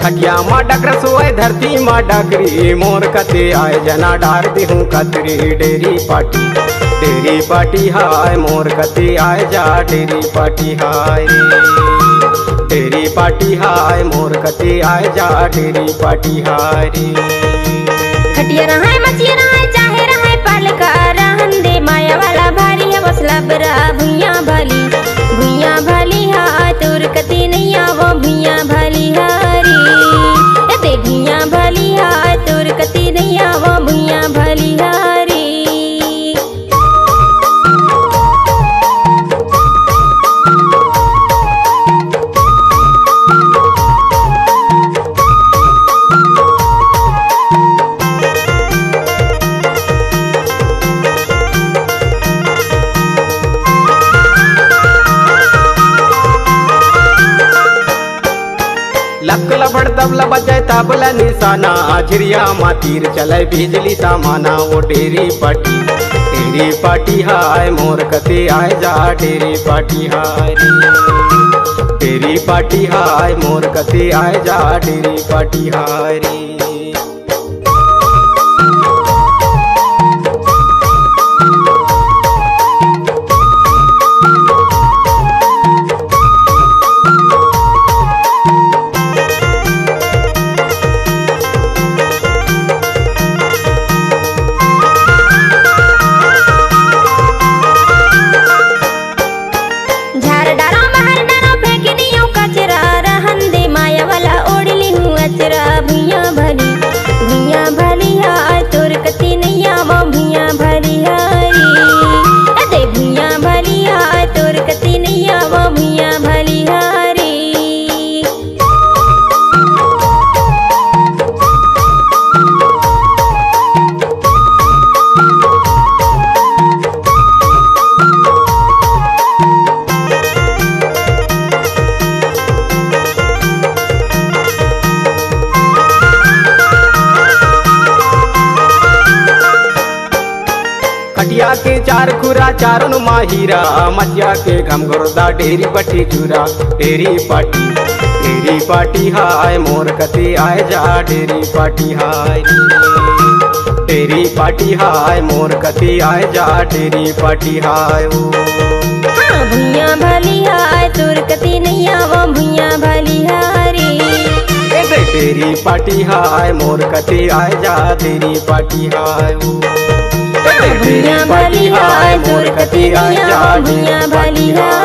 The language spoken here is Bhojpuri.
खटिया मा डकर सोए धरती मा डकरी मोर कते आए जना डार देहूं कतरी डेरी पाटी हाय मोर कते आए जा डेरी पाटी हाय डेरी पाटी हाय मोर कते आए जा डेरी पाटी हाय रे खटिया रहाय मचिया रहाय चाहे रहाय पालका रहन दे माया वाला भारी है बसला बरा भुइया भाली हा तोर कते नहीं आवो भुइया भाली हारी ते भुइया भाली हा तोर कते नहीं आवो भुइया भाली हारी। लक लबड़ तबला बजाए तबला निशाना झिरिया मा तीर चले बिजली सामाना वो डेरी पाटी हाय मोर कते आए जा डेरी पाटी हाय डेरी पाटी हाय मोर कते आए जा डेरी पाटी हाय रे भुइया भली हाय तोर कते नहीं आवो भुइया भली हारी अदे भुइया भली हाय तोर कते नहीं आवो भुइया भली हारी। खटिया के चार खुरा चारों माहिरा मचिया के घमघुरदा डेरी पट्टी चूरा डेरी पाटी हाय मोर कते आए जा डेरी पाटी हाय डेरी पाटी हाय मोर कते आए जा डेरी पाटी हाय ओ भुइया भली हाय तोर कते नहीं आवो भुइया भली हारी डेरी पाटी हाय मोर कते आए जा डेरी पाटी हाय ओ भुइया भली हाय तोर कते नहीं आवो भुइया भली हारी।